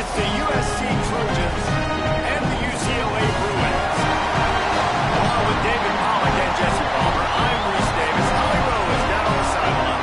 It's the USC Trojans and the UCLA Bruins. Along with David Pollack and Jesse Palmer, I'm Reese Davis. Holly Rowe is down on the sideline.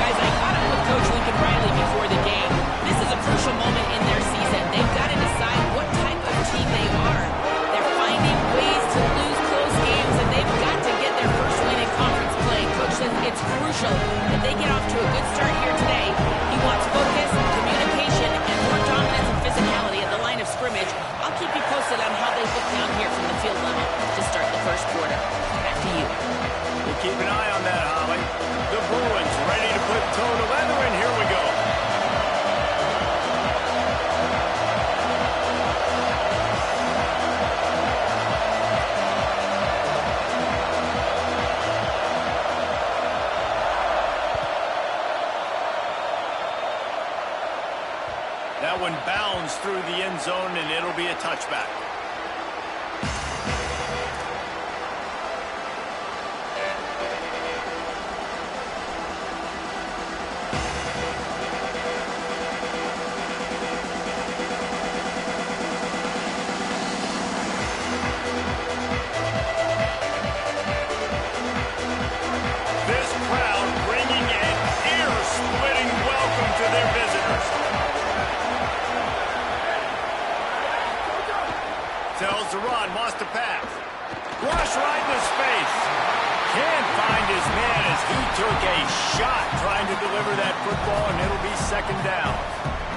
Guys, I caught up with Coach Lincoln Riley before the game. This is a crucial moment in their season. They've got to decide what type of team they are. They're finding ways to lose close games, and they've got to get their first win in conference play. Coach says it's crucial that they get off to a good start here today. He wants focus, communication, and more dominance and physicality at the line of scrimmage. I'll keep you posted on how they look down here from the field level to start the first quarter. Back to you. We'll keep an eye on that, Holly. The Bruins ready to put toe to leather, and here we go. That one bounds through the end zone, and it'll be a touchback. This crowd bringing an ear-splitting welcome to their visitors. Tells the run, wants to pass. Rush right in his face. Can't find his man as he took a shot trying to deliver that football, and it'll be second down.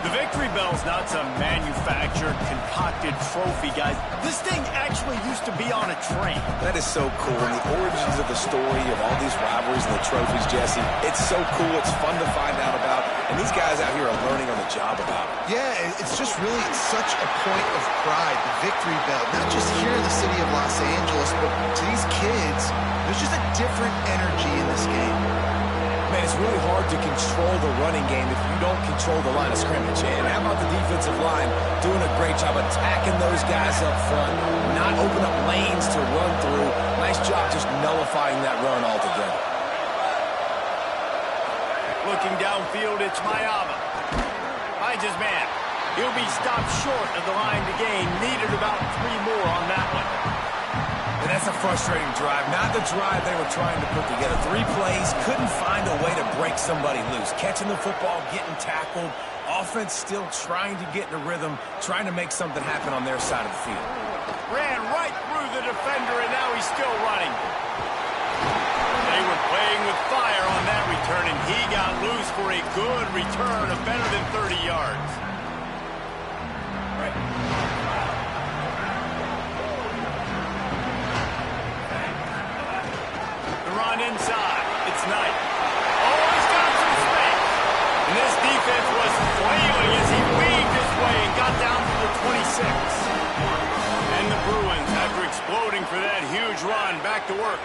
The victory bell's not some manufactured, concocted trophy, guys. This thing actually used to be on a train. That is so cool, and the origins of the story of all these rivalries and the trophies, Jesse, it's so cool, it's fun to find out about, and these guys out here are learning on the job about it. Yeah, it's just really such a point of pride, the victory bell, not just here in the city of Los Angeles, but to these kids, there's just a different energy in this game. Man, it's really hard to control the running game if you don't control the line of scrimmage. And how about the defensive line doing a great job attacking those guys up front, not open up lanes to run through. Nice job just nullifying that run altogether. Looking downfield, it's Mayama. Finds his man. He'll be stopped short of the line to gain. Needed about 3 more on that one. And that's a frustrating drive. Not the drive they were trying to put together. 3 plays, couldn't find a way to break somebody loose. Catching the football, getting tackled. Offense still trying to get in a rhythm, trying to make something happen on their side of the field. Ran right through the defender, and now he's still running. They were playing with fire on that return, and he got loose for a good return of better than 30 yards. Inside. It's Knight. Oh, he's got some space. And this defense was flailing as he weaved his way and got down to the 26. And the Bruins, after exploding for that huge run, back to work.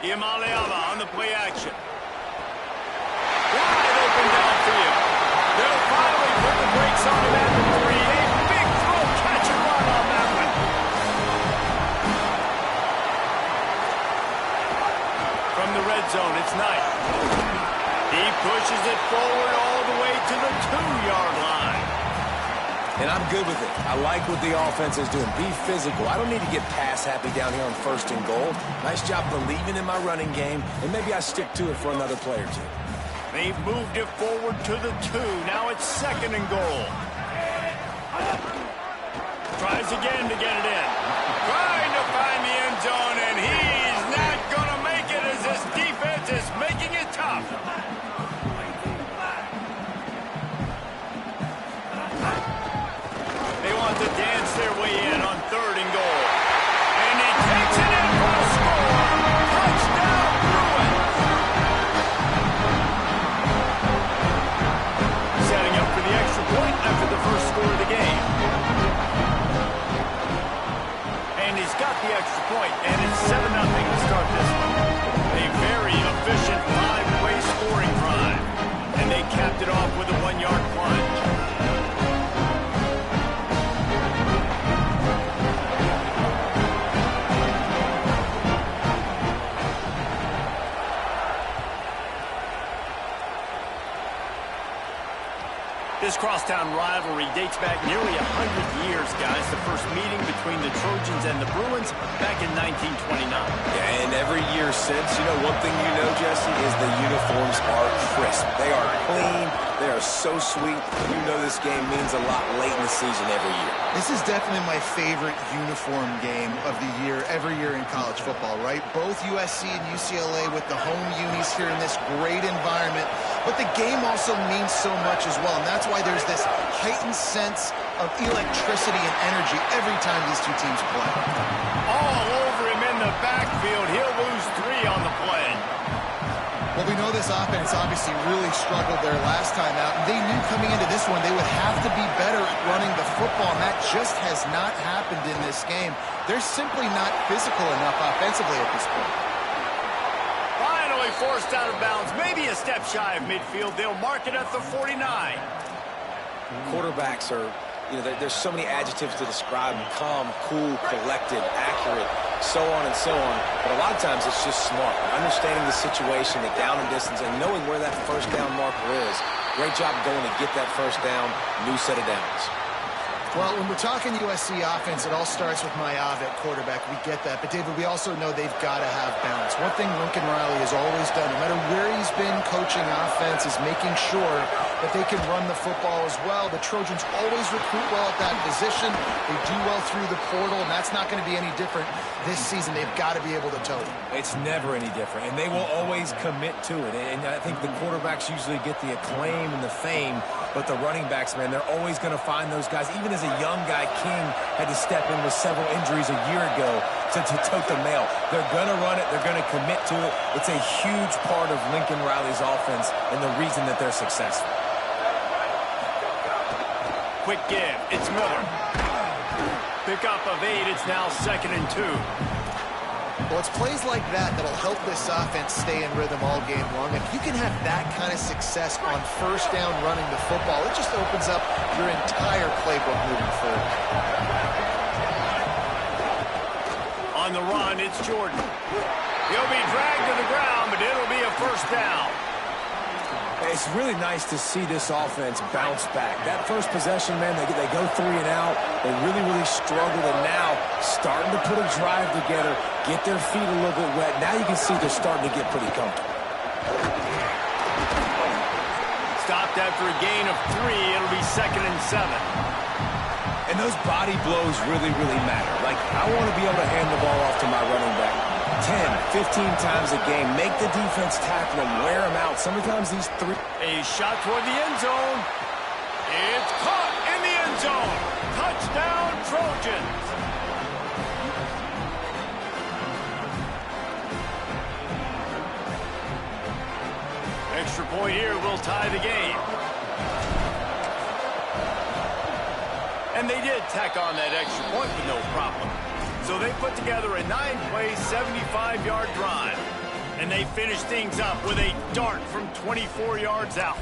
Imaliava on the play action. Wide open downfield. They'll finally put the brakes on him at the 3. Zone, it's Knight. He pushes it forward all the way to the 2-yard line. And I'm good with it. I like what the offense is doing. Be physical. I don't need to get pass happy down here on 1st and goal. Nice job believing in my running game, and maybe I stick to it for another play or 2. They've moved it forward to the 2. Now it's 2nd and goal. Tries again to get it in. Trying to find the end zone, and he's not going to make it as this defense is making it tough. They want to dance their way in on 3rd and goal. And he takes it in for a score. Touchdown, Bruins. Setting up for the extra point after the first score of the game. And he's got This crosstown rivalry dates back nearly 100 years, guys. The first meeting between the Trojans and the Bruins back in 1929. Yeah, and every year since, one thing you know, Jesse, is the uniforms are crisp. They are clean. They are so sweet. You know this game means a lot late in the season every year. This is definitely my favorite uniform game of the year, every year in college football, right? Both USC and UCLA with the home unis here in this great environment. But the game also means so much as well, and that's why there's this heightened sense of electricity and energy every time these two teams play. All over him in the backfield. He'll lose 3 on the play. Well, we know this offense obviously really struggled their last time out, and they knew coming into this one they would have to be better at running the football, and that just has not happened in this game. They're simply not physical enough offensively at this point. Finally forced out of bounds, maybe a step shy of midfield. They'll mark it at the 49. Quarterbacks are, there's so many adjectives to describe them: calm, cool, collected, accurate, so on and so on. But a lot of times it's just smart, understanding the situation, the down and distance, and knowing where that first down marker is. Great job going to get that first down, new set of downs. Well, when we're talking USC offense, it all starts with Mayav at quarterback. We get that. But, David, we also know they've got to have balance. One thing Lincoln Riley has always done, no matter where he's been coaching offense, is making sure that they can run the football as well. The Trojans always recruit well at that position. They do well through the portal, and that's not going to be any different this season. They've got to be able to tote it. It's never any different, and they will always commit to it. And I think the quarterbacks usually get the acclaim and the fame, but the running backs, man, they're always going to find those guys. Even as a young guy, King had to step in with several injuries a year ago to tote the mail. They're going to run it. They're going to commit to it. It's a huge part of Lincoln Riley's offense and the reason that they're successful. Quick give. It's Miller. Pickup of 8. It's now 2nd and 2. Well, it's plays like that that'll help this offense stay in rhythm all game long. If you can have that kind of success on first down running the football, it just opens up your entire playbook moving forward. On the run, it's Jordan. He'll be dragged to the ground, but it'll be a first down. It's really nice to see this offense bounce back. That first possession, man, they go 3 and out. They really, really struggled, and now starting to put a drive together, get their feet a little bit wet. Now you can see they're starting to get pretty comfortable. Stopped after a gain of 3. It'll be 2nd and 7. And those body blows really, really matter. Like, I want to be able to hand the ball off to my running back 10, 15 times a game. Make the defense tackle them, wear them out. Sometimes these 3... A shot toward the end zone. It's caught in the end zone. Touchdown, Trojans. Extra point here will tie the game. And they did tack on that extra point with no problem. So they put together a 9-play, 75-yard drive. And they finish things up with a dart from 24 yards out.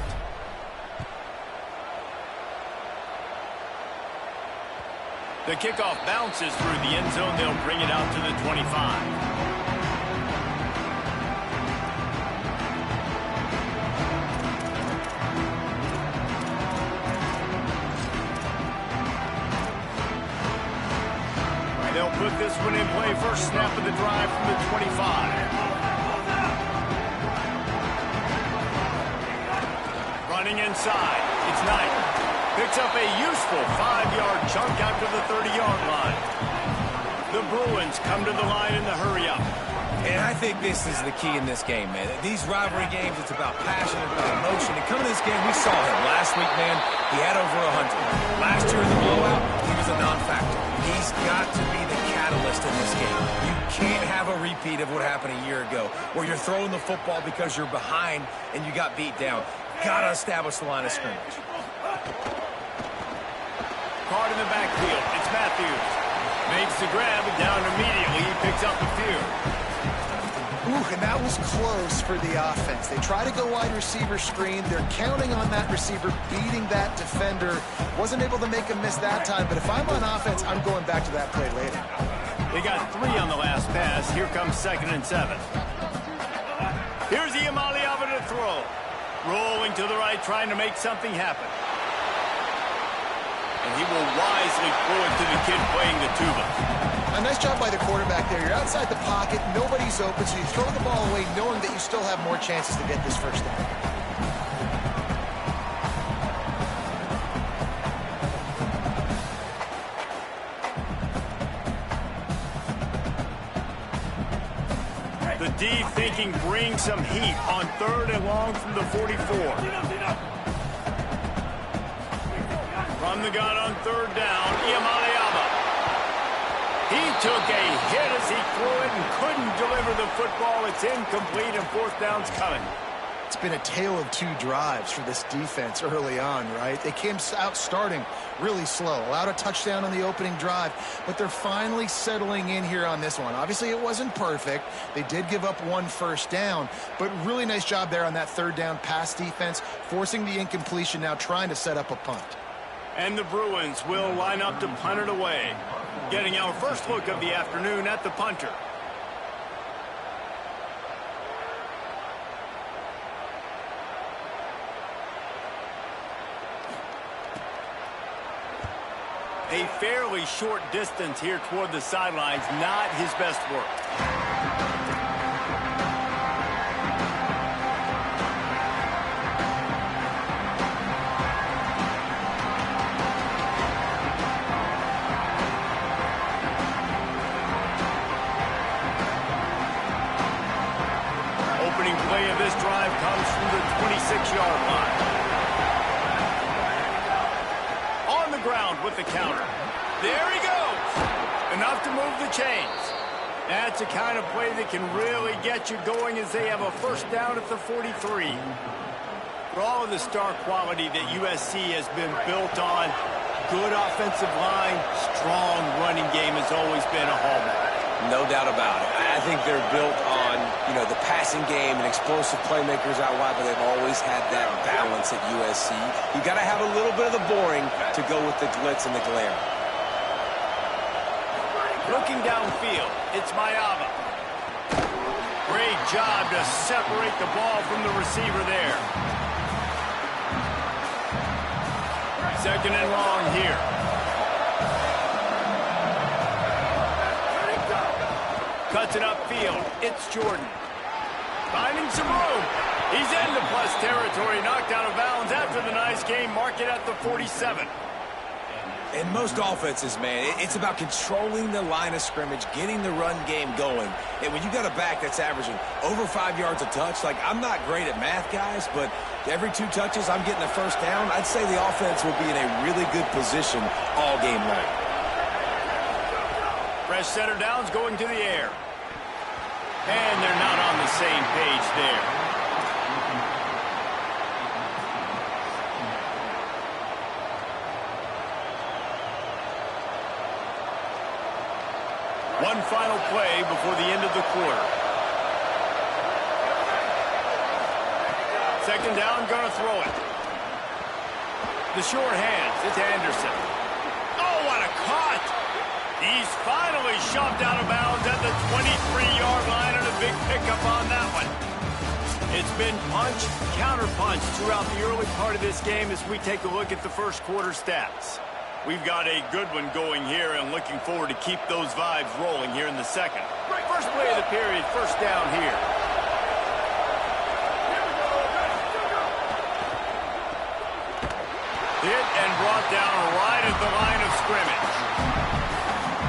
The kickoff bounces through the end zone. They'll bring it out to the 25. They'll put this one in play. First snap of the drive from the 25. Running inside. It's Knight. Picks up a useful 5-yard chunk out to the 30-yard line. The Bruins come to the line in the hurry-up. And I think this is the key in this game, man. These rivalry games, it's about passion, about emotion. And coming to this game, we saw him last week, man. He had over 100. Last year in the blowout, he was a non-factor. He's got to be the catalyst in this game. You can't have a repeat of what happened a year ago, where you're throwing the football because you're behind and you got beat down. Got to establish the line of scrimmage. Card in the backfield. It's Matthews. Makes the grab and down immediately. He picks up a few. Ooh, and that was close for the offense. They try to go wide receiver screen. They're counting on that receiver beating that defender. Wasn't able to make him miss that time, but if I'm on offense, I'm going back to that play later. They got 3 on the last pass. Here comes 2nd and 7. Here's Iamaleava to throw. Rolling to the right, trying to make something happen. And he will wisely throw it to the kid playing the tuba. A nice job by the quarterback there. You're outside the pocket, nobody's open, so you throw the ball away knowing that you still have more chances to get this first down. The D thinking bring some heat on 3rd and long from the 44. From the gun on 3rd down, Iamaleava. He took a hit as he threw it and couldn't deliver the football. It's incomplete and 4th down's coming. It's been a tale of 2 drives for this defense early on, right? They came out starting really slow, allowed a touchdown on the opening drive, but they're finally settling in here on this one. Obviously, it wasn't perfect. They did give up 1 first down, but really nice job there on that 3rd down pass defense, forcing the incompletion, now trying to set up a punt. And the Bruins will line up to punt it away. Getting our first look of the afternoon at the punter. A fairly short distance here toward the sidelines, not his best work. Opening play of this drive comes from the 26-yard line. Ground with the counter. There he goes. Enough to move the chains. That's a kind of play that can really get you going as they have a first down at the 43. For all of the star quality that USC has been built on, good offensive line, strong running game has always been a hallmark. No doubt about it. I think they're built on, the passing game and explosive playmakers out wide, but they've always had that balance at USC. You got to have a little bit of the boring to go with the glitz and the glare. Looking downfield, it's Maiava. Great job to separate the ball from the receiver there. 2nd and long here. Cuts it upfield. It's Jordan. Finding some room. He's into plus territory. Knocked out of bounds after the nice game. Mark it at the 47. In most offenses, man, it's about controlling the line of scrimmage, getting the run game going. And when you got a back that's averaging over 5 yards a touch, like, I'm not great at math, guys, but every 2 touches I'm getting a first down, I'd say the offense will be in a really good position all game long. Fresh center downs going to the air. And they're not on the same page there. One final play before the end of the quarter. 2nd down, gonna throw it. The short hands, it's Anderson. Oh, what a cut! He's finally shoved out of bounds at the 23-yard line, and a big pickup on that one. It's been punch, counter-punch throughout the early part of this game as we take a look at the first quarter stats. We've got a good one going here and looking forward to keep those vibes rolling here in the second. First play of the period, first down here. Hit and brought down right at the line of scrimmage.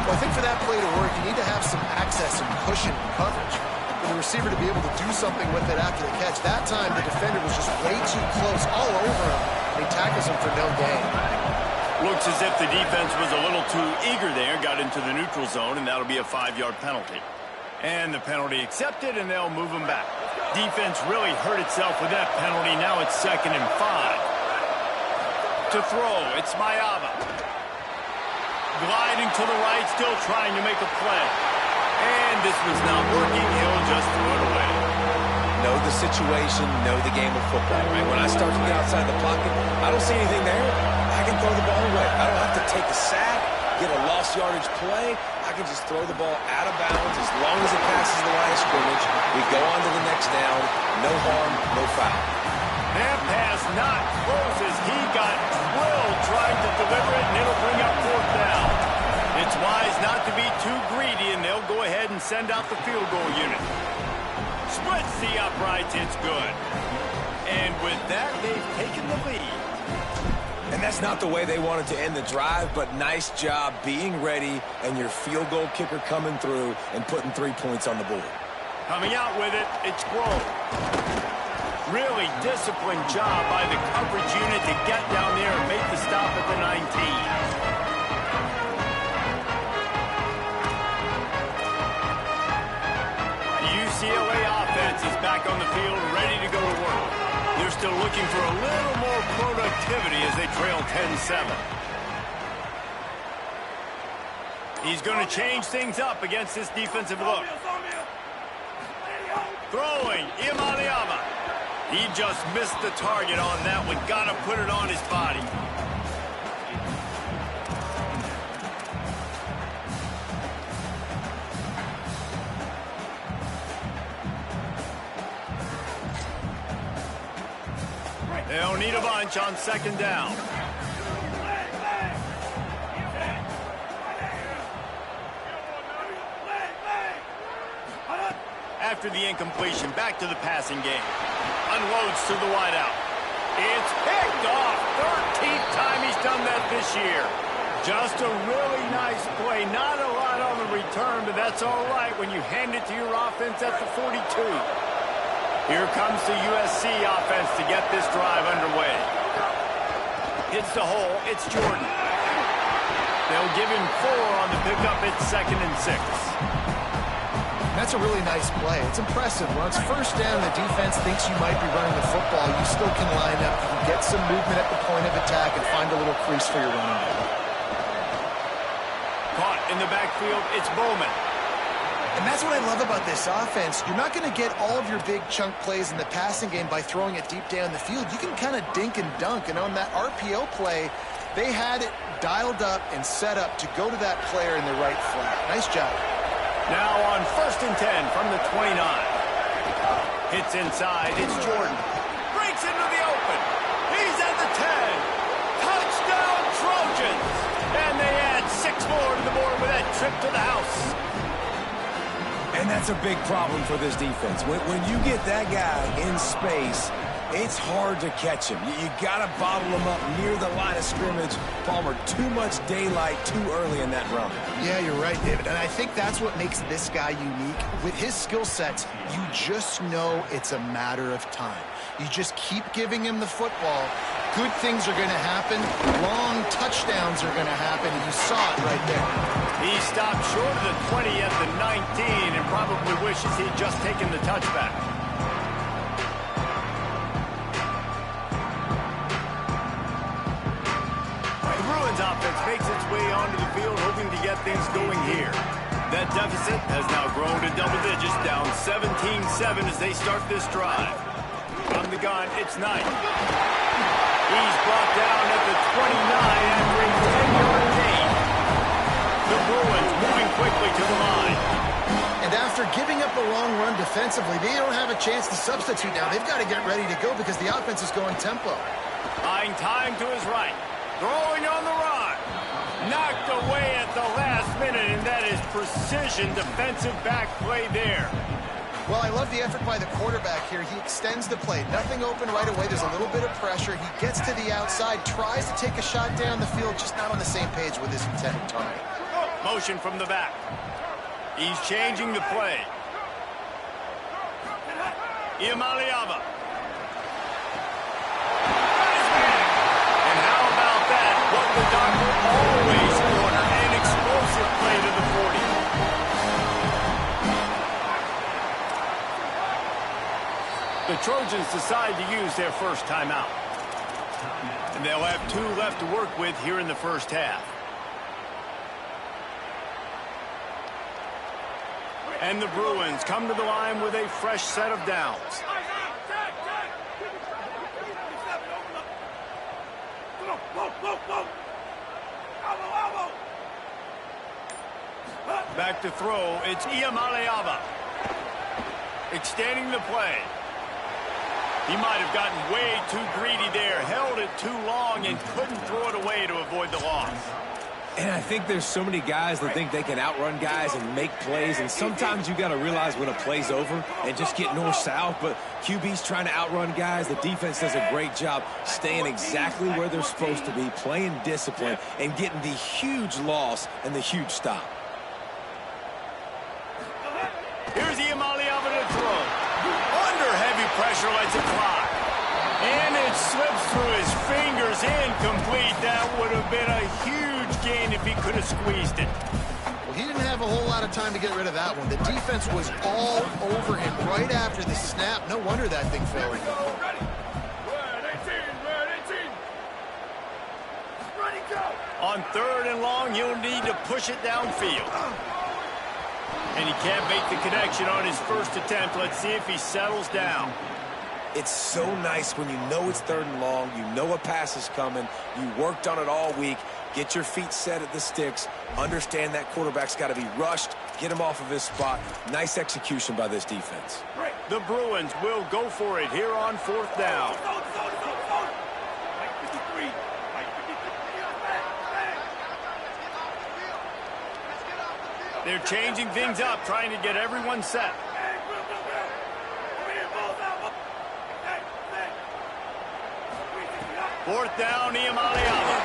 Well, I think for that play to work, you need to have some access and cushion and coverage for the receiver to be able to do something with it after the catch. That time, the defender was just way too close, all over him. He tackles him for no gain. Looks as if the defense was a little too eager there, got into the neutral zone, and that'll be a 5-yard penalty. And the penalty accepted, and they'll move him back. Defense really hurt itself with that penalty. Now it's 2nd and 5. To throw, it's Maiava. Gliding to the right, still trying to make a play. And this was not working. He'll just throw it away. Know the situation, know the game of football, right? When I start to get outside the pocket, I don't see anything there. I can throw the ball away. I don't have to take a sack, get a lost yardage play. I can just throw the ball out of bounds as long as it passes the line of scrimmage. We go on to the next down. No harm, no foul. That pass not close as he got drilled trying to deliver it, and it'll bring up fourth down. It's wise not to be too greedy, and they'll go ahead and send out the field goal unit. Splits the uprights, it's good. And with that, they've taken the lead. And that's not the way they wanted to end the drive, but nice job being ready and your field goal kicker coming through and putting 3 points on the board. Coming out with it, it's Grove. Really disciplined job by the coverage unit to get down there and make the stop at the 19. UCLA offense is back on the field, ready to go to work. They're still looking for a little more productivity as they trail 10-7. He's going to change things up against this defensive look. Throwing, Iamaleava. He just missed the target on that one. Got to put it on his body. They'll need a bunch on second down. After the incompletion, back to the passing game. Unloads to the wideout. It's picked off. 13th time he's done that this year. Just a really nice play. Not a lot on the return, but that's all right when you hand it to your offense at the 42. Here comes the USC offense to get this drive underway. Hits the hole. It's Jordan. They'll give him 4 on the pickup. It's 2nd and 6. That's a really nice play. It's impressive. Once first down, the defense thinks you might be running the football. You still can line up. You can get some movement at the point of attack and find a little crease for your running back. Caught in the backfield. It's Bowman. And that's what I love about this offense. You're not going to get all of your big chunk plays in the passing game by throwing it deep down the field. You can kind of dink and dunk. And on that RPO play, they had it dialed up and set up to go to that player in the right flat. Nice job. Now on 1st and 10 from the 29. Hits inside. It's Jordan. Breaks into the open. He's at the 10. Touchdown Trojans. And they add 6 more to the board with that trip to the house. And that's a big problem for this defense. When you get that guy in space, it's hard to catch him. You got to bottle him up near the line of scrimmage. Palmer, too much daylight too early in that run. Yeah, you're right, David. And I think that's what makes this guy unique. With his skill sets, you just know it's a matter of time. You just keep giving him the football. Good things are going to happen. Long touchdowns are going to happen. And you saw it right there. He stopped short of the 20 at the 19 and probably wishes he'd just taken the touchback. The Bruins offense makes its way onto the field, hoping to get things going here. That deficit has now grown to double digits, down 17-7 as they start this drive. From the gun, it's Knight. He's brought down at the 29 and brings 10-yard gain. The Bruins moving quickly to the line. And after giving up a long run defensively, they don't have a chance to substitute now. They've got to get ready to go because the offense is going tempo. Buying time to his right. Throwing on the run. Knocked away at the last minute, and that is precision defensive back play there. Well, I love the effort by the quarterback here. He extends the play. Nothing open right away. There's a little bit of pressure. He gets to the outside, tries to take a shot down the field, just not on the same page with his intended target. Motion from the back. He's changing the play. Iamaleava. And how about that? What the doctor always ordered. An explosive play to the 40. The Trojans decide to use their first timeout. And they'll have 2 left to work with here in the first half. And the Bruins come to the line with a fresh set of downs. Back to throw, it's Iamaleava. Extending the play. He might have gotten way too greedy there, held it too long, and couldn't throw it away to avoid the loss. And I think there's so many guys that think they can outrun guys and make plays, and sometimes you got to realize when a play's over and just get north-south, but QB's trying to outrun guys. The defense does a great job staying exactly where they're supposed to be, playing discipline, and getting the huge loss and the huge stop. Here's Iamaleava to throw. Under heavy pressure, lets it fly. And it slips through his fingers, incomplete. That would have been a huge gain if he could have squeezed it. Well, he didn't have a whole lot of time to get rid of that one. The defense was all over him right after the snap. No wonder that thing failed. On 3rd and long, he'll need to push it downfield. And he can't make the connection on his first attempt. Let's see if he settles down. It's so nice when you know it's 3rd and long, you know a pass is coming, you worked on it all week, get your feet set at the sticks, understand that quarterback's got to be rushed, get him off of his spot. Nice execution by this defense. The Bruins will go for it here on 4th down. They're changing things up, trying to get everyone set. Fourth down, Iamaleava.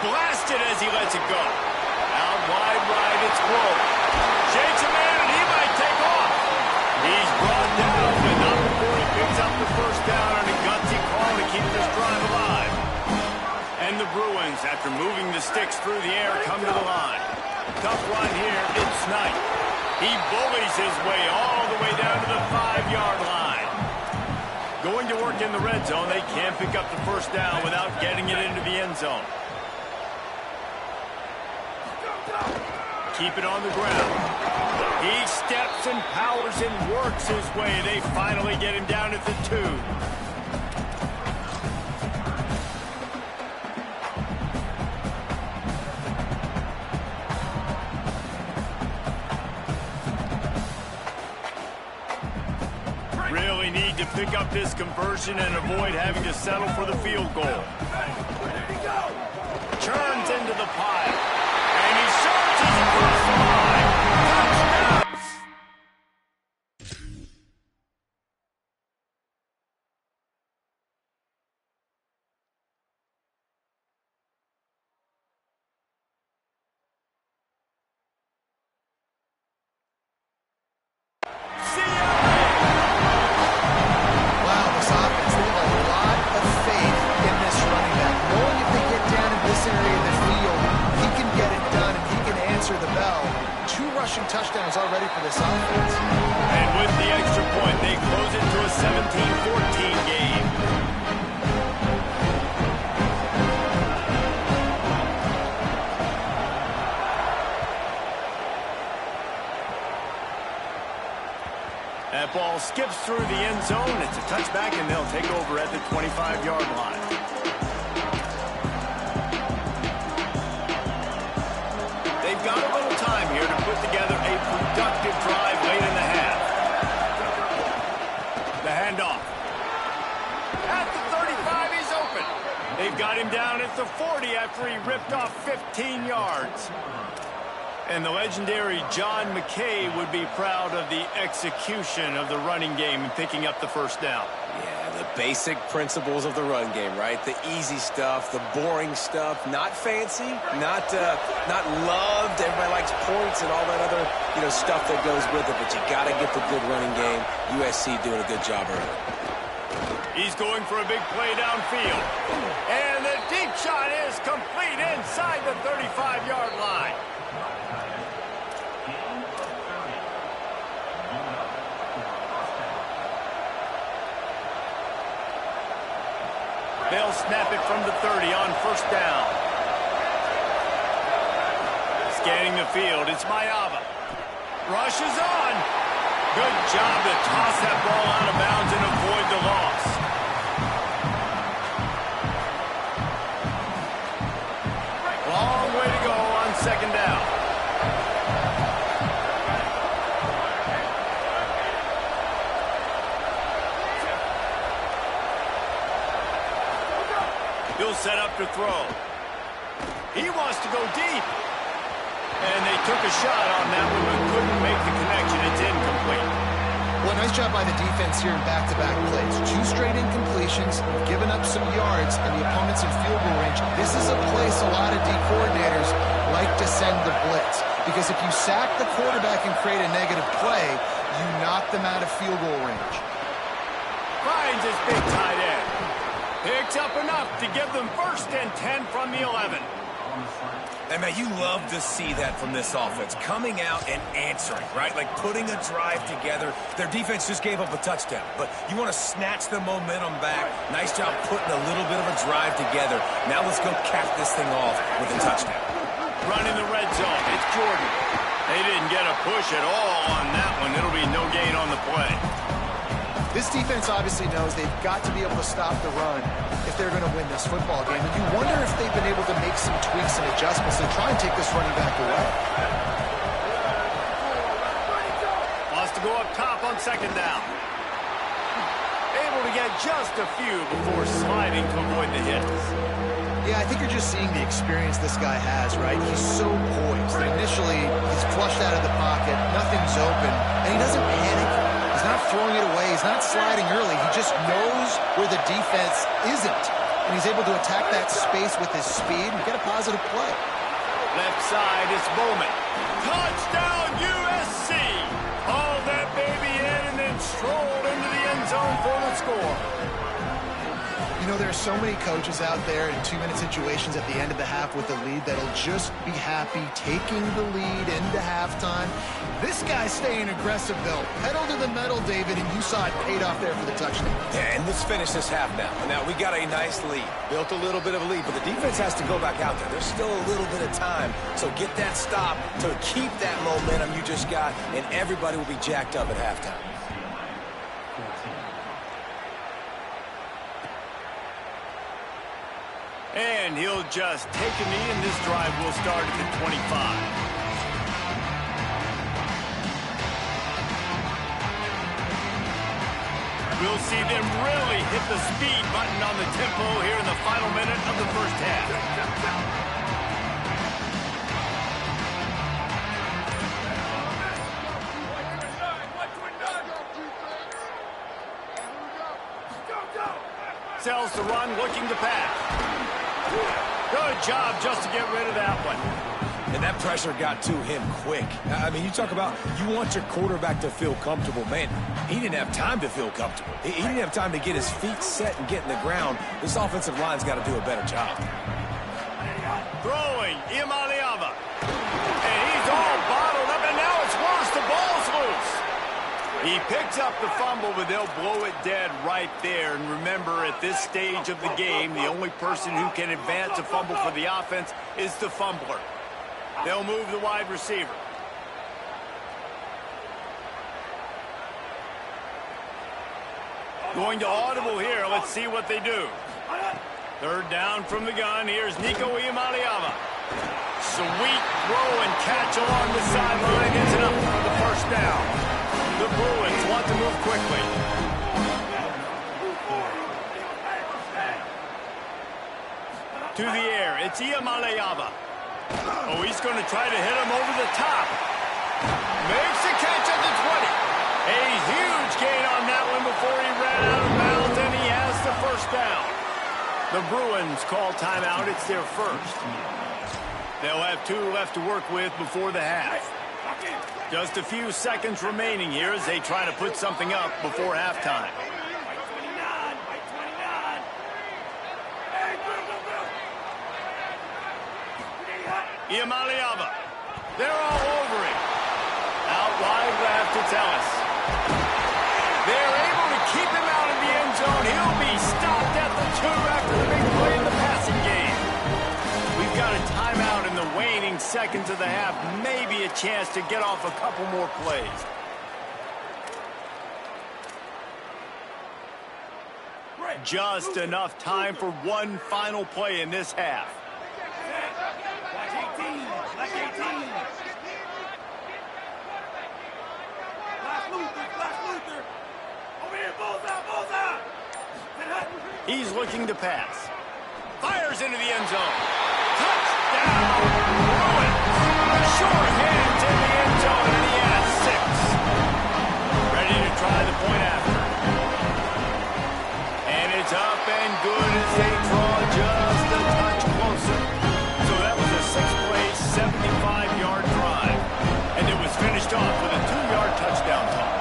Blasted as he lets it go. Out wide right, it's Wolf. Shakes a man, and he might take off. He's brought down, but not before he picks up the first down on a gutsy call to keep this drive alive. And the Bruins, after moving the sticks through the air, come to the line. Tough run here, it's Knight. He bullies his way all the way down to the 5-yard line. Going to work in the red zone, they can't pick up the first down without getting it into the end zone. Keep it on the ground. He steps and powers and works his way. They finally get him down at the 2. Really need to pick up this conversion and avoid having to settle for the field goal. Turns into the pile. And he surges across the line. Touchdown! Touchdowns already for this offense. And with the extra point, they close it to a 17-14 game. That ball skips through the end zone. It's a touchback, and they'll take over at the 25-yard line. They've got a little time here to put together a productive drive late in the half. The handoff. At the 35, he's open. They've got him down at the 40 after he ripped off 15 yards. And the legendary John McKay would be proud of the execution of the running game and picking up the first down. Yeah, the basic principles of the run game, right? The easy stuff, the boring stuff, not fancy, not loved. Everybody likes points and all that other, stuff that goes with it, but you got to get the good running game. USC doing a good job early. He's going for a big play downfield. And the deep shot is complete inside the 35-yard line. They'll snap it from the 30 on first down. Scanning the field, it's Maiava. Rushes on. Good job to toss that ball out of bounds and avoid the loss. Long way to go on second down. He'll set up to throw. He wants to go deep. And they took a shot on that one, but couldn't make the connection. It's incomplete. Well, nice job by the defense here in back-to-back plays. 2 straight incompletions, giving up some yards, and the opponent's in field goal range. This is a place a lot of D coordinators like to send the blitz. Because if you sack the quarterback and create a negative play, you knock them out of field goal range. Finds his big tight end. Picks up enough to give them 1st and 10 from the 11. And, man, you love to see that from this offense. Coming out and answering, right? Like putting a drive together. Their defense just gave up a touchdown. But you want to snatch the momentum back. Nice job putting a little bit of a drive together. Now let's go cap this thing off with a touchdown. Running the red zone. It's Jordan. They didn't get a push at all on that one. It'll be no gain on the play. This defense obviously knows they've got to be able to stop the run if they're going to win this football game. And you wonder if they've been able to make some tweaks and adjustments to try and take this running back away. Wants to go up top on 2nd down. Able to get just a few before sliding to avoid the hits. Yeah, I think you're just seeing the experience this guy has, right? He's so poised. Initially, he's flushed out of the pocket, nothing's open, and he doesn't panic. He's not throwing it away. He's not sliding early. He just knows where the defense isn't, and he's able to attack that space with his speed and get a positive play. Left side, it's Bowman. Touchdown, USC! Hauled that baby in and then strolled into the end zone for the score. You know, there are so many coaches out there in 2-minute situations at the end of the half with the lead that'll just be happy taking the lead into halftime. This guy's staying aggressive, though. Pedal to the metal, David, and you saw it paid off there for the touchdown. Yeah, and let's finish this half now. Now, we got a nice lead. Built a little bit of a lead, but the defense has to go back out there. There's still a little bit of time. So get that stop to keep that momentum you just got, and everybody will be jacked up at halftime. And he'll just take a knee, and this drive will start at the 25. We'll see them really hit the speed button on the tempo here in the final minute of the first half. Sells the run, looking to pass. Good job just to get rid of that one. And that pressure got to him quick. I mean, you talk about you want your quarterback to feel comfortable. Man, he didn't have time to feel comfortable. He didn't have time to get his feet set and get in the ground. This offensive line's got to do a better job. Throwing, Iamaleava. And he's all bottled up, and now it's worse. The ball's loose. He picks up the fumble, but they'll blow it dead right there. And remember, at this stage of the game, the only person who can advance a fumble for the offense is the fumbler. They'll move the wide receiver. Going to audible here. Let's see what they do. 3rd down from the gun. Here's Nico Iamaleava. Sweet throw and catch along the sideline. It's enough for the 1st down. The Bruins want to move quickly. To the air, it's Iamaleava. Oh, he's going to try to hit him over the top. Makes the catch at the 20. A huge gain on that one before he ran out of bounds, and he has the 1st down. The Bruins call timeout. It's their 1st. They'll have 2 left to work with before the half. Just a few seconds remaining here as they try to put something up before halftime. Iamaleava. They're all over him. Out wide left, it's Ellis. They're able to keep him out of the end zone. He'll be stopped at the 2 after the big play in the passing game. We've got a timeout in the waning seconds of the half. Maybe a chance to get off a couple more plays. Just enough time for one final play in this half. He's looking to pass. Fires into the end zone. Touchdown, Bruins. Short hands in the end zone, and he has 6. Ready to try the point after. And it's up and good as they draw just a touch closer. So that was a 6-play, 75-yard drive. And it was finished off with a 2-yard touchdown toss.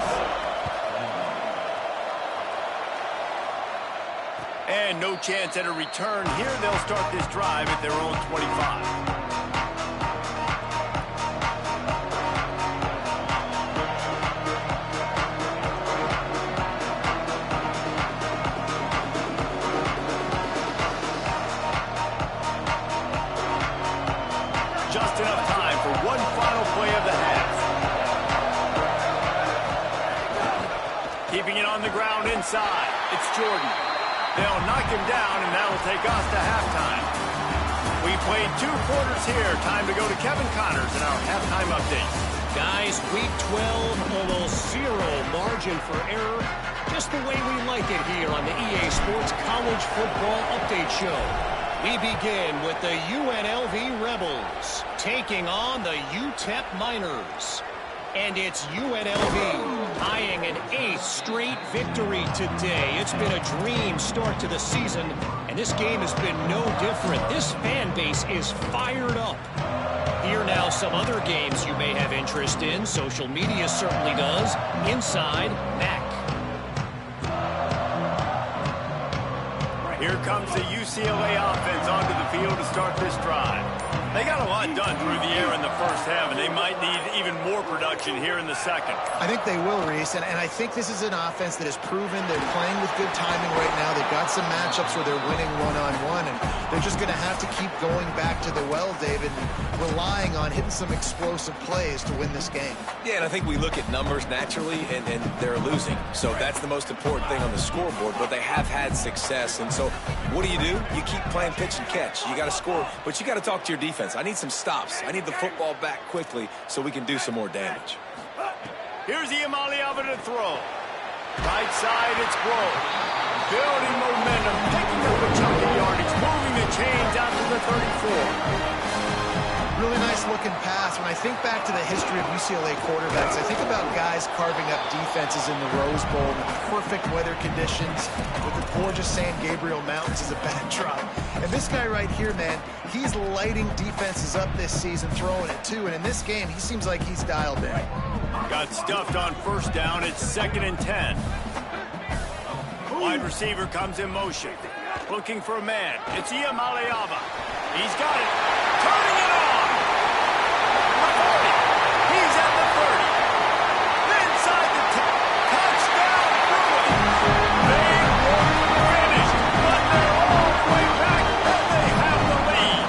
And no chance at a return. Here they'll start this drive at their own 25. Just enough time for one final play of the half. Keeping it on the ground inside. It's Jordan. They'll knock him down, and that'll take us to halftime. We played 2 quarters here. Time to go to Kevin Connors in our halftime update. Guys, week 12, almost 0 margin for error. Just the way we like it here on the EA Sports College Football Update Show. We begin with the UNLV Rebels taking on the UTEP Miners. And it's UNLV tying an 8th straight victory today. It's been a dream start to the season, and this game has been no different. This fan base is fired up. Here now some other games you may have interest in. Social media certainly does. Inside, Mac. Here comes the UCLA offense onto the field to start this drive. They got a lot done through the air in the first half, and they might need even more production here in the second. I think they will, Reese, and I think this is an offense that has proven they're playing with good timing right now. They've got some matchups where they're winning one-on-one, and they're just going to have to keep going back to the well, David, and relying on hitting some explosive plays to win this game. Yeah, and I think we look at numbers naturally, and they're losing. So that's the most important thing on the scoreboard, but they have had success. And so what do? You keep playing pitch and catch. You got to score, but you got to talk to your defense. I need some stops. I need the football back quickly so we can do some more damage. Here's Iamaleava to throw. Right side, it's Grove. Building momentum, picking up a chunk of yardage, moving the chains out to the 34. Really nice looking pass. When I think back to the history of UCLA quarterbacks, I think about guys carving up defenses in the Rose Bowl with perfect weather conditions, with the gorgeous San Gabriel Mountains as a backdrop. And this guy right here, man, he's lighting defenses up this season, throwing it too. And in this game, he seems like he's dialed in. Got stuffed on first down. It's 2nd and 10. Wide receiver comes in motion. Looking for a man. It's Iamaleava. He's got it. Turning it on. The 40. He's at the 30. Inside the 10. Touchdown, Bruins. They won't finish, but they're all the way back, and they have the lead.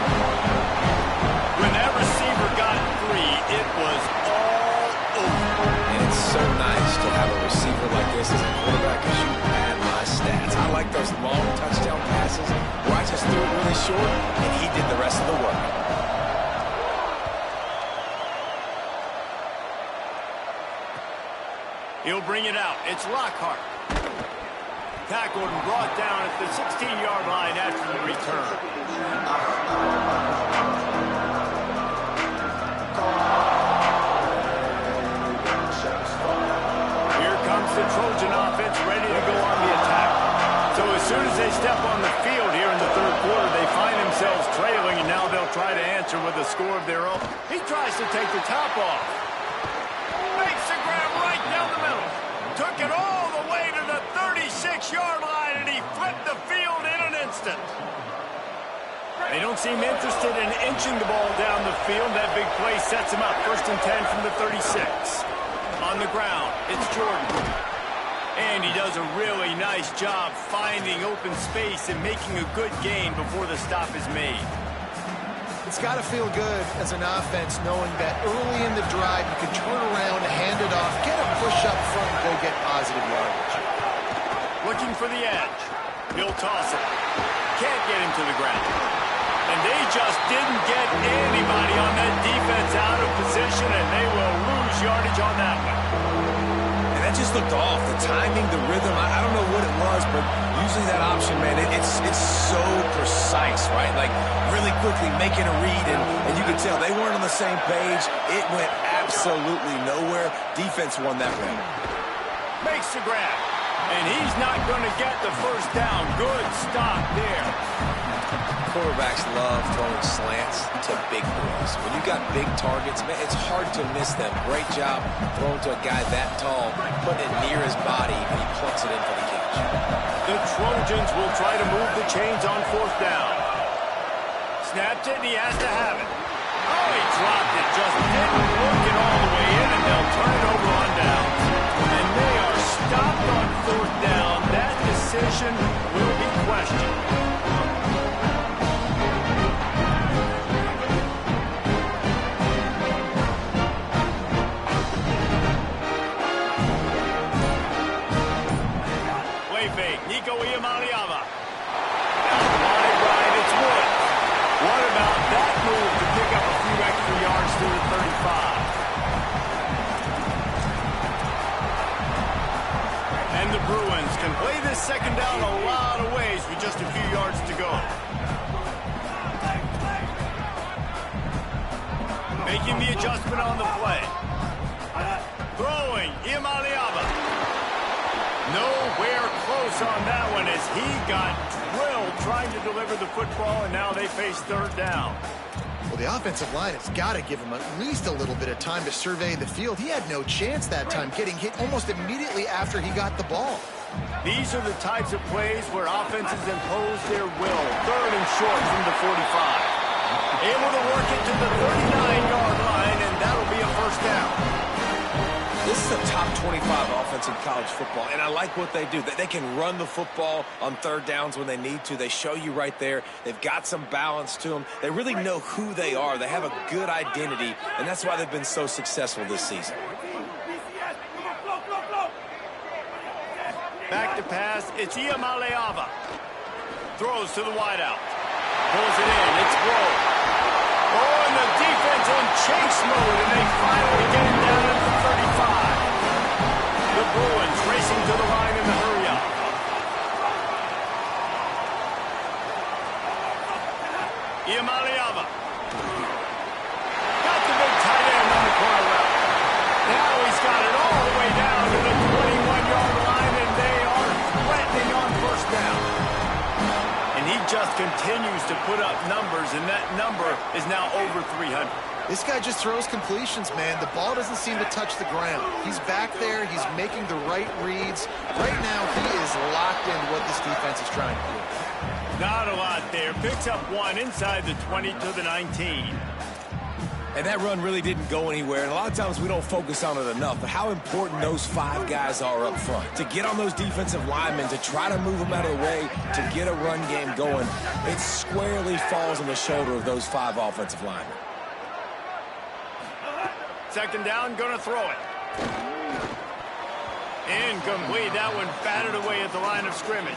When that receiver got 3, it was all over. And it's so nice to have a receiver like this as a quarterback because you pad my stats. I like those long touchdown passes where I just threw it really short, and he did the rest of the work. He'll bring it out. It's Lockhart. Tackled and brought down at the 16-yard line after the return. Here comes the Trojan offense ready to go on the attack. So as soon as they step on the field here in the third quarter, they find themselves trailing, and now they'll try to answer with a score of their own. He tries to take the top off. Makes the grab right down the middle. Took it all the way to the 36-yard line, and he flipped the field in an instant. They don't seem interested in inching the ball down the field. That big play sets him up. 1st and 10 from the 36. On the ground, it's Jordan. And he does a really nice job finding open space and making a good gain before the stop is made. It's got to feel good as an offense knowing that early in the drive you can turn around, hand it off, get a push up front, and go get positive yardage. Looking for the edge. He'll toss it. Can't get him to the ground. And they just didn't get anybody on that defense out of position, and they will lose yardage on that one. And that just looked off. The timing, the rhythm, I don't know what it was, but usually that option, man, it's so precise, right? Like, really quickly making a read, and you can tell they weren't on the same page. It went absolutely nowhere. Defense won that round. Makes the grab, and he's not going to get the first down. Good stop there. Quarterbacks love throwing slants to big boys. When you got big targets, man, it's hard to miss them. Great job throwing to a guy that tall, putting it near his body, and he plucks it in for the catch. The Trojans will try to move the chains on fourth down. Snapped it, and he has to have it. Oh, he dropped it. Just didn't look it all the way in, and they'll turn it over on down. And they are stopped on fourth down. That decision will be questioned. Nico Iamaleava. Out wide right, it's Woods. What about that move to pick up a few extra yards to the 35? And the Bruins can play this second down a lot of ways with just a few yards to go. Making the adjustment on the play. Throwing, Iamaleava. Nowhere close on that one as he got drilled trying to deliver the football, and now they face third down. Well, the offensive line has got to give him at least a little bit of time to survey the field. He had no chance that time, getting hit almost immediately after he got the ball. These are the types of plays where offenses impose their will. Third and short from the 45. Able to work it to the 39-yard line, and that'll be a first down. This is a top 25 offense in college football, and I like what they do. They can run the football on third downs when they need to. They show you right there. They've got some balance to them. They really know who they are. They have a good identity, and that's why they've been so successful this season. Back to pass. It's Iamaleava. Throws to the wideout. Pulls it in. It's Grove. Oh, and the defense in chase mode, and they finally get it down at the 35. The Bruins racing to the line in the hurry-up. Iamaleava. Got the big tight end on the corner route. Now he's got it all the way down to the 21-yard line, and they are threatening on first down. And he just continues to put up numbers, and that number is now over 300. This guy just throws completions, man. The ball doesn't seem to touch the ground. He's back there. He's making the right reads. Right now, he is locked into what this defense is trying to do. Not a lot there. Picks up one inside the 20 to the 19. And that run really didn't go anywhere. And a lot of times we don't focus on it enough, but how important those five guys are up front. To get on those defensive linemen, to try to move them out of the way, to get a run game going, it squarely falls on the shoulder of those five offensive linemen. Second down, gonna throw it. Incomplete. That one batted away at the line of scrimmage.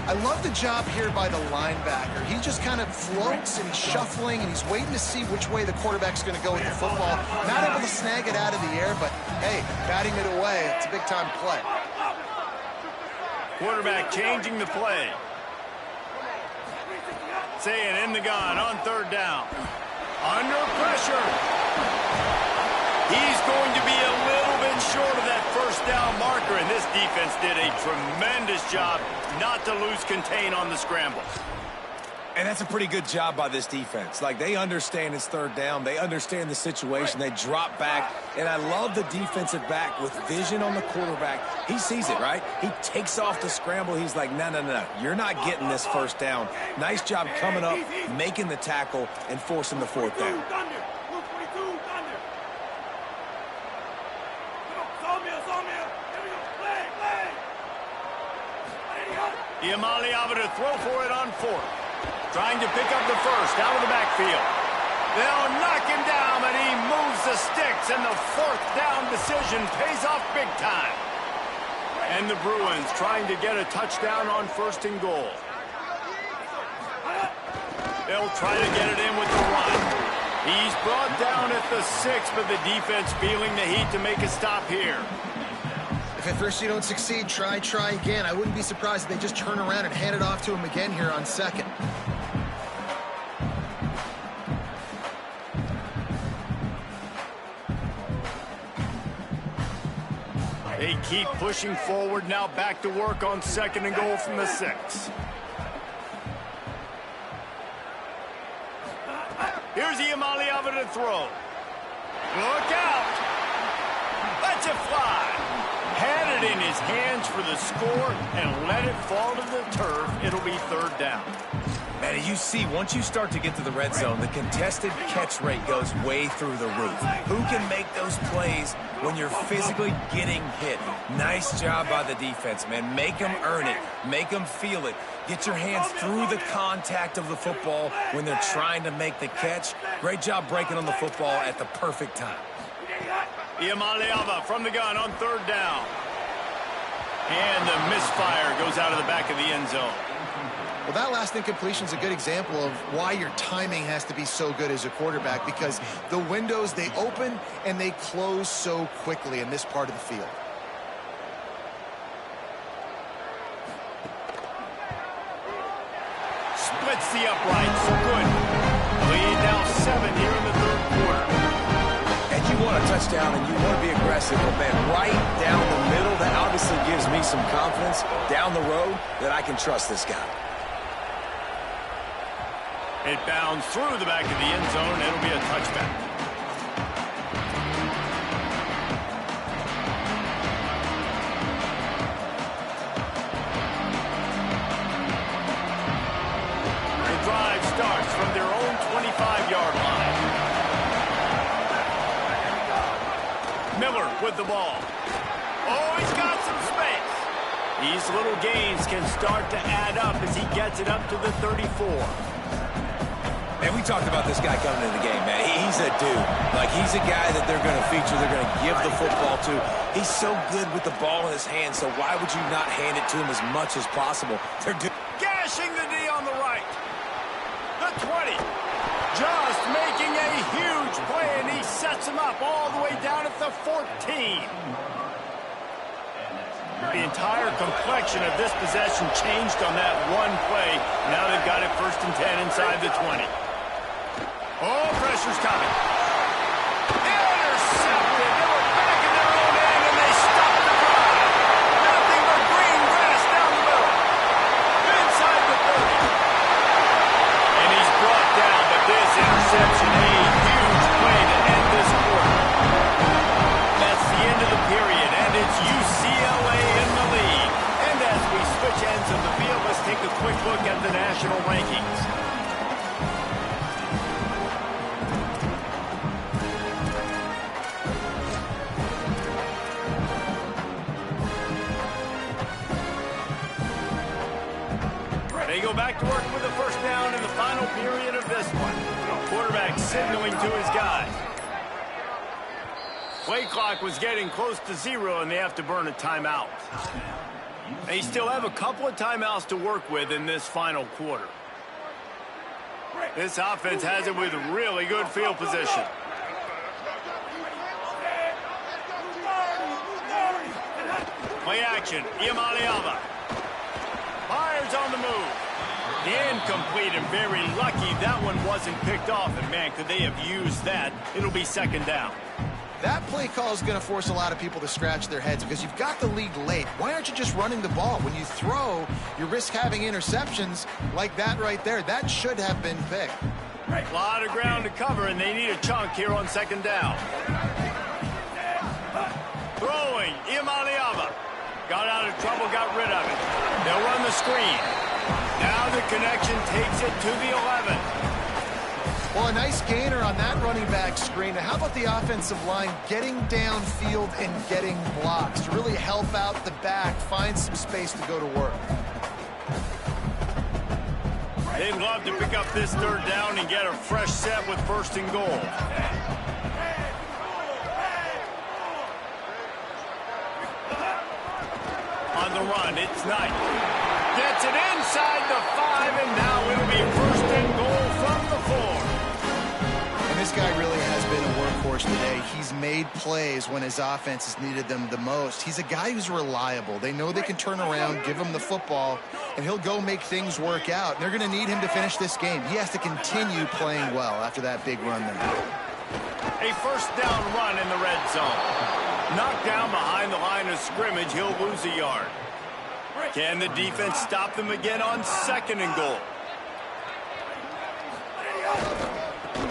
I love the job here by the linebacker. He just kind of floats and he's shuffling and he's waiting to see which way the quarterback's going to go with the football. Not able to snag it out of the air, but hey, batting it away, it's a big-time play. Quarterback changing the play. Saying in the gun on third down. Under pressure. He's going to be a little bit short of that first down marker, and this defense did a tremendous job not to lose contain on the scramble. And that's a pretty good job by this defense. Like, they understand it's third down. They understand the situation. They drop back. And I love the defensive back with vision on the quarterback. He sees it, right? He takes off the scramble. He's like, no, no, no. You're not getting this first down. Nice job coming up, making the tackle, and forcing the fourth down. Iamaleava to throw for it on fourth. Trying to pick up the first out of the backfield. They'll knock him down, and he moves the sticks, and the fourth down decision pays off big time. And the Bruins trying to get a touchdown on first and goal. They'll try to get it in with the run. He's brought down at the 6, but the defense feeling the heat to make a stop here. If If at first you don't succeed, try again. I wouldn't be surprised if they just turn around and hand it off to him again here on second. They keep pushing forward, now back to work on second and goal from the 6. Here's Iamaleava to throw. Look out! Lets it fly. Had it in his hands for the score and let it fall to the turf. It'll be third down. Man, you see, once you start to get to the red zone, the contested catch rate goes way through the roof. Who can make those plays when you're physically getting hit? Nice job by the defense, man. Make them earn it. Make them feel it. Get your hands through the contact of the football when they're trying to make the catch. Great job breaking on the football at the perfect time. Iamaleava from the gun on third down. And the misfire goes out of the back of the end zone. Well, that last incompletion is a good example of why your timing has to be so good as a quarterback, because the windows, they open and they close so quickly in this part of the field. Splits the uprights. Good. Lead now 7 here in the third quarter. And you want a touchdown and you want to be aggressive, but man, right down the middle, that obviously gives me some confidence down the road that I can trust this guy. It bounds through the back of the end zone. It'll be a touchback. The drive starts from their own 25-yard line. Miller with the ball. Oh, he's got some space. These little gains can start to add up as he gets it up to the 34. And we talked about this guy coming into the game, man. He's a dude. Like, he's a guy that they're going to feature, they're going to give the football to. He's so good with the ball in his hand, so why would you not hand it to him as much as possible? They're gashing the D on the right. The 20. Just making a huge play, and he sets him up all the way down at the 14. The entire complexion of this possession changed on that one play. Now they've got it 1st and 10 inside the 20. Oh, pressure's coming. Intercepted. They were back in their own end, and they stopped the drive. Nothing but green grass down the middle. Inside the 30. And he's brought down, but this interception, a huge play to end this quarter. That's the end of the period, and it's UCLA in the lead. And as we switch ends of the field, let's take a quick look at the national rankings. They go back to work with the first down in the final period of this one. Quarterback signaling to his guys. Play clock was getting close to 0, and they have to burn a timeout. They still have a couple of timeouts to work with in this final quarter. This offense has it with really good field position. Play action. Iamaleava. Fires on the move. Incomplete, and very lucky that one wasn't picked off. And, man, could they have used that? It'll be 2nd down. That play call is going to force a lot of people to scratch their heads because you've got the lead late. Why aren't you just running the ball? When you throw, you risk having interceptions like that right there. That should have been picked. A lot of ground to cover, and they need a chunk here on 2nd down. Throwing, Iamaleava. Got out of trouble, got rid of it. They'll run the screen. Now the connection takes it to the 11. Well, a nice gainer on that running back screen. Now, how about the offensive line getting downfield and getting blocks to really help out the back, find some space to go to work? They'd love to pick up this 3rd down and get a fresh set with 1st and goal. On the run, it's Knight. Gets it inside the 5, and now it'll be 1st and goal from the 4. And this guy really has been a workhorse course today. He's made plays when his offense has needed them the most. He's a guy who's reliable. They know they can turn around, give him the football, and he'll go make things work out. And they're going to need him to finish this game. He has to continue playing well after that big run there. A first down run in the red zone. Knocked down behind the line of scrimmage, he'll lose a yard. Can the defense stop them again on 2nd and goal?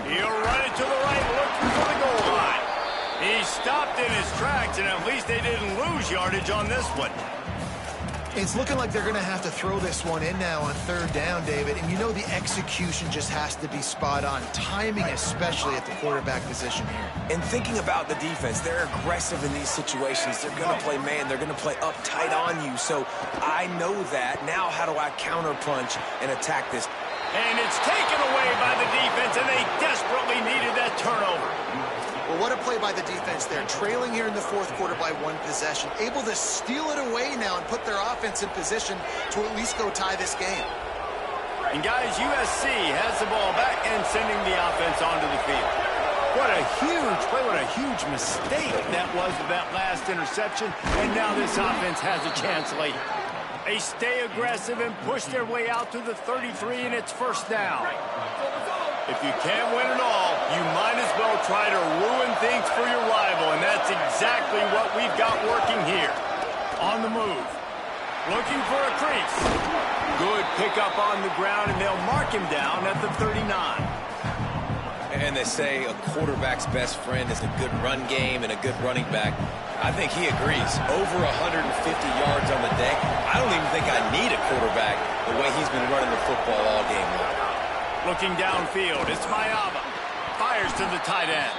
He'll run it to the right, looking for the goal line. He stopped in his tracks, and at least they didn't lose yardage on this one. It's looking like they're going to have to throw this one in now on 3rd down, David. And you know the execution just has to be spot on. Timing, especially at the quarterback position here. And thinking about the defense, they're aggressive in these situations. They're going to play man. They're going to play up tight on you. So I know that. Now how do I counterpunch and attack this? And it's taken away by the defense, and they desperately needed that turnover. Well, what a play by the defense there. Trailing here in the 4th quarter by 1 possession. Able to steal it away now and put their offense in position to at least go tie this game. And guys, USC has the ball back and sending the offense onto the field. What a huge play, what a huge mistake that was with that last interception. And now this offense has a chance late. They stay aggressive and push their way out to the 33, and it's 1st down. If you can't win it all, you might as well try to ruin things for your rival, and that's exactly what we've got working here. On the move. Looking for a crease. Good pickup on the ground, and they'll mark him down at the 39. And they say a quarterback's best friend is a good run game and a good running back. I think he agrees. Over 150 yards on the day. I don't even think I need a quarterback the way he's been running the football all game long. Looking downfield, it's Mayava. Fires to the tight end.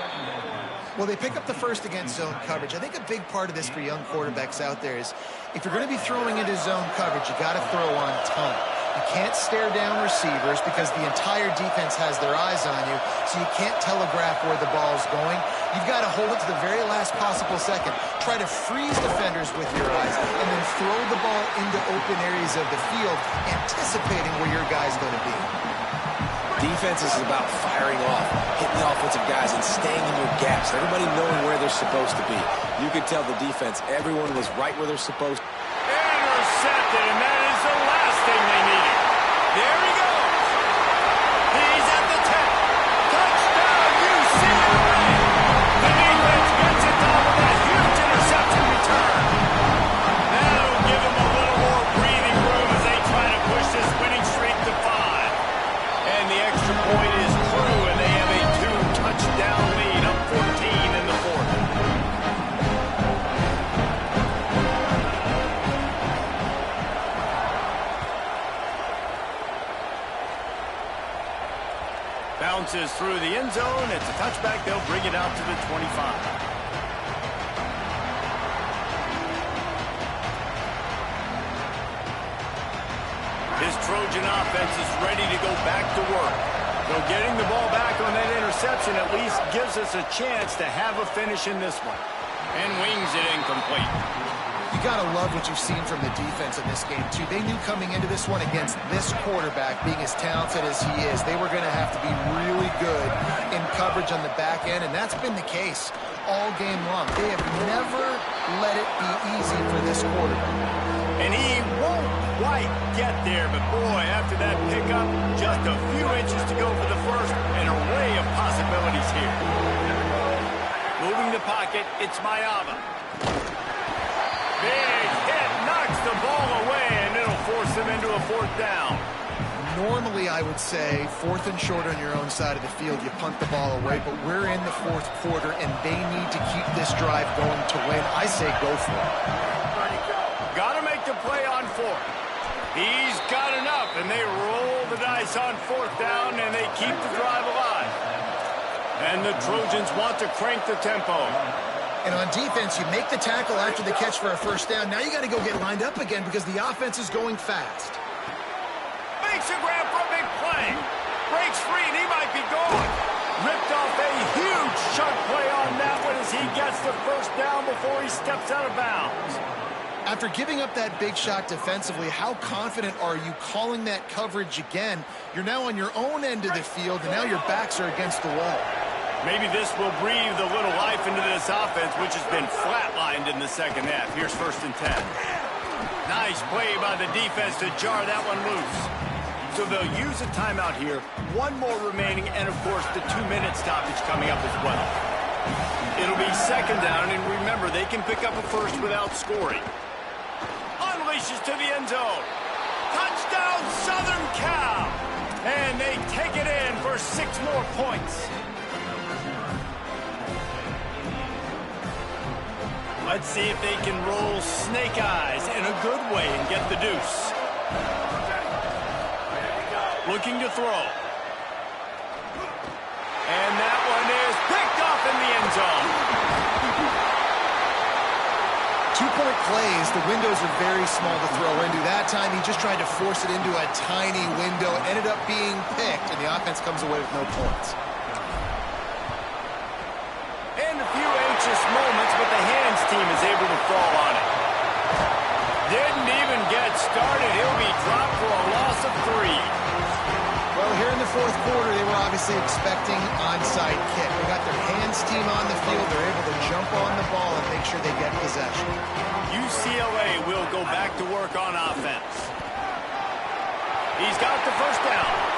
Well, they pick up the first against zone coverage. I think a big part of this for young quarterbacks out there is if you're going to be throwing into zone coverage, you got to throw on time. You can't stare down receivers because the entire defense has their eyes on you, so you can't telegraph where the ball's going. You've got to hold it to the very last possible second. Try to freeze defenders with your eyes, and then throw the ball into open areas of the field, anticipating where your guy's going to be. Defense is about firing off, hitting the offensive guys, and staying in your gaps. Everybody knowing where they're supposed to be. You could tell the defense, everyone was right where they're supposed to. Intercepted, and that is the last thing they needed. There he goes. He's at the 10. Touchdown, UCLA. The defense gets it done with a huge interception return. That'll give them a little more breathing room as they try to push this winning streak to 5. And the extra point is through, and they have a 2-touchdown lead, up 14 in the 4th. Bounces through the end zone. It's a touchback. They'll bring it out to the 25. His Trojan offense is ready to go back to work. So getting the ball back on that interception at least gives us a chance to have a finish in this one. And wings it incomplete. You got to love what you've seen from the defense in this game, too. They knew coming into this one against this quarterback, being as talented as he is, they were going to have to be really good in coverage on the back end, and that's been the case all game long. They have never let it be easy for this quarterback. And he won't quite get there, but boy, after that pickup, just a few inches to go for the first, an array of possibilities here. Moving the pocket, it's Mayava. Big hit, knocks the ball away, and it'll force them into a 4th down. Normally, I would say 4th and short on your own side of the field, you punt the ball away, but we're in the 4th quarter, and they need to keep this drive going to win. I say go for it. Got to make the play on 4th. He's got enough, and they roll the dice on 4th down, and they keep the drive alive. And the Trojans want to crank the tempo. And on defense, you make the tackle after the catch for a 1st down. Now you got to go get lined up again because the offense is going fast. Makes a grab for a big play. Breaks free, and he might be gone. Ripped off a huge chunk play on that one as he gets the 1st down before he steps out of bounds. After giving up that big shot defensively, how confident are you calling that coverage again? You're now on your own end of the field, and now your backs are against the wall. Maybe this will breathe a little life into this offense, which has been flatlined in the second half. Here's 1st and 10. Nice play by the defense to jar that one loose. So they'll use a timeout here. One more remaining, and, of course, the 2-minute stoppage coming up as well. It'll be 2nd down, and remember, they can pick up a first without scoring. Unleashes to the end zone. Touchdown, Southern Cal! And they take it in for 6 more points. Let's see if they can roll snake eyes in a good way and get the deuce. Looking to throw. And that one is picked off in the end zone. 2-point plays, the windows are very small to throw into. That time he just tried to force it into a tiny window, ended up being picked, and the offense comes away with no points. And a few anxious moments, but the hands team is able to fall on it. Didn't even get started. He'll be dropped for a loss of 3. Well, here in the 4th quarter, they were obviously expecting onside kick. They got their hands team on the field. They're able to jump on the ball and make sure they get possession. UCLA will go back to work on offense. He's got the 1st down.